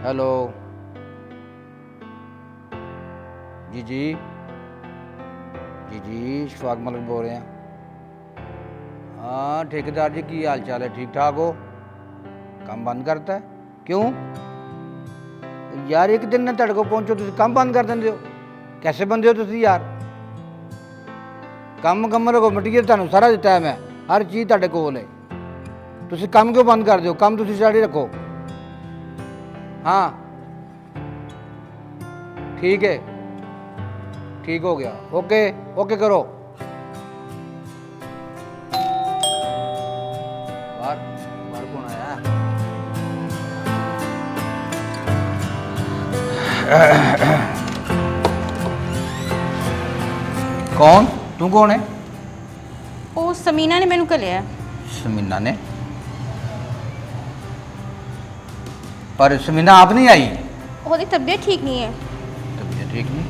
Hello जी जी जी जी शफाक मलिक बोल रहे हैं। हाँ ठेकेदार जी की हाल चाल है? ठीक ठाक हो? काम बंद करता है क्यों यार? एक दिन ने तेरे को पहुंचो तुम काम बंद कर देंगे हो? कैसे बंदे हो तुम यार? काम मुकम्मल रखो, मटीरियल तुहानू सारा दिता है मैं, हर चीज़ तुहाडे कोल है। तुम काम क्यों बंद कर दो? काम तुम जारी रखो। हाँ ठीक है, ठीक हो गया। ओके ओके करो। बाहर बाहर कौन आया? कौन? तू कौन है? ਉਹ ਸਮੀਨਾ ਨੇ ਮੈਨੂੰ ਘੱਲਿਆ। समीना ने? पर समीना आप नहीं आई? ਉਹਦੀ ਤਬੀਅਤ ਠੀਕ ਨਹੀਂ ਹੈ। तबीयत ठीक नहीं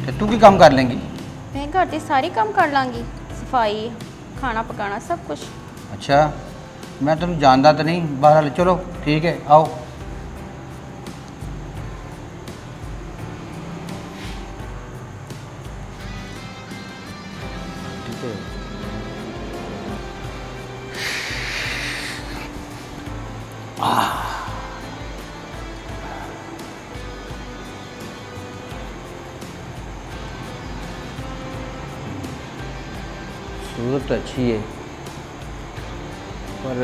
तो तू की काम कर लेंगी? ਮੈਂ ਘਰ ਦੇ ਸਾਰੇ ਕੰਮ ਕਰ ਲਾਂਗੀ, ਸਫਾਈ, ਖਾਣਾ ਪਕਾਣਾ, ਸਭ ਕੁਝ। अच्छा मैं तुम जानता तो नहीं, बहरहाल चलो ठीक है आओ। ठीक है सूरत अच्छी है पर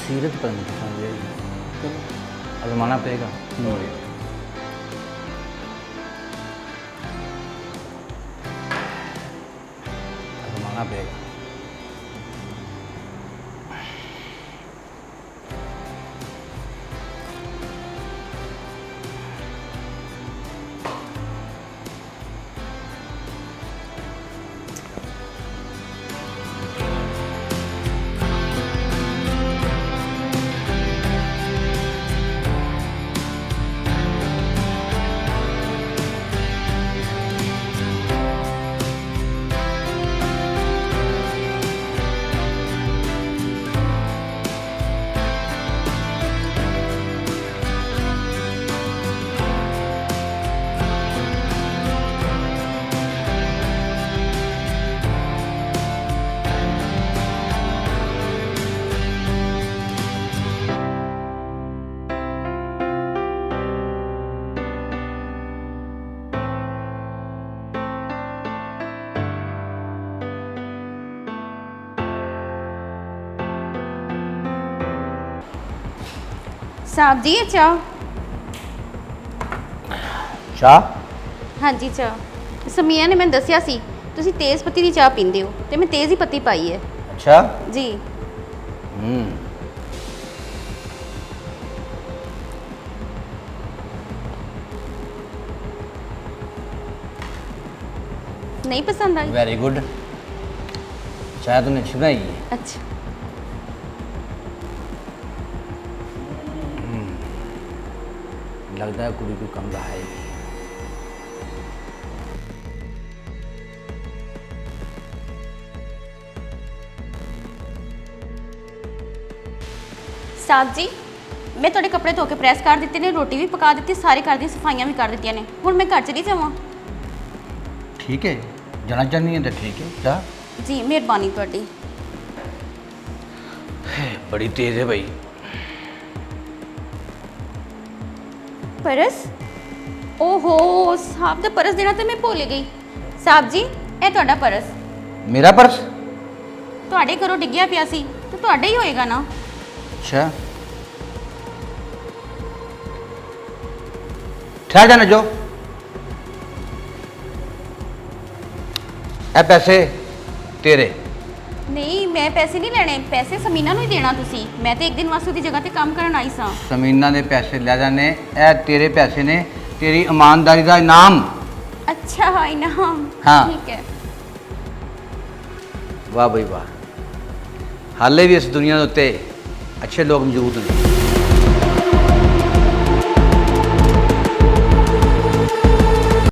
सीरत पर नहीं समझे। चलो आजमाना पड़ेगा। आजमाना पड़ेगा। ਸਾਹਿਬ ਜੀ ਇਹ ਚਾਹ। चाह? ਹਾਂਜੀ ਚਾਹ। ਸਮੀਨਾ ਨੇ ਮੈਨੂੰ ਦੱਸਿਆ ਸੀ ਤੁਸੀਂ ਤੇਜ਼ ਪੱਤੀ ਦੀ ਚਾਹ ਪੀਂਦੇ ਹੋ ਤੇ ਮੈਂ ਤੇਜ਼ ਹੀ ਪੱਤੀ ਪਾਈ ਹੈ। अच्छा ਜੀ नहीं पसंद आई? Very good. चाय तुमने अच्छी बनाई है। अच्छा लगता है कुड़ी को कम रहा है। ਸਾਹਿਬ ਜੀ ਮੈਂ ਤੁਹਾਡੇ ਕੱਪੜੇ ਧੋ ਕੇ ਪ੍ਰੈਸ ਕਰ ਦਿੱਤੇ ਨੇ, ਰੋਟੀ ਵੀ ਪਕਾ ਦਿੱਤੀ, ਸਾਰੇ ਘਰ ਦੀਆਂ ਸਫਾਈਆਂ ਵੀ ਕਰ ਦਿੱਤੀਆਂ ਨੇ। ਹੁਣ ਮੈਂ ਘਰ ਚਲੀ ਜਾਵਾਂ? ठीक है जाना चाहनी है तो ठीक है जा। जी ਮਿਹਰਬਾਨੀ ਤੁਹਾਡੀ। बड़ी तेज है भाई। ਪਰਸ? ਓਹੋ ਸਾਹਿਬ ਦਾ ਪਰਸ ਦੇਣਾ ਤੇ ਮੈਂ ਭੁੱਲ ਗਈ। ਸਾਹਿਬ ਜੀ ਇਹ ਤੁਹਾਡਾ ਪਰਸ मेरा पर्स? ਤੁਹਾਡੇ ਘਰੋਂ ਡਿੱਗਿਆ ਪਿਆ ਸੀ ਤੇ ਤੁਹਾਡਾ ਹੀ ਹੋਏਗਾ ਨਾ। अच्छा ठहर जाना जो ए पैसे तेरे। ਨਹੀਂ ਮੈਂ ਪੈਸੇ ਨਹੀਂ ਲੈਣੇ, ਪੈਸੇ ਸਮੀਨਾ ਨੂੰ ਹੀ ਦੇਣਾ ਤੁਸੀਂ। ਮੈਂ ਤੇ ਇੱਕ ਦਿਨ ਵਾਸਤੇ ਉਹਦੀ ਜਗ੍ਹਾ ਤੇ ਕੰਮ ਕਰਨ ਆਈ ਸਾਂ। समीना ने पैसे ले जाने, ए तेरे पैसे ने, तेरी ईमानदारी का इनाम। अच्छा इनाम? हाँ। ठीक है। वाह भाई वाह, हाले भी इस दुनिया के उत्ते अच्छे लोग मौजूद हैं।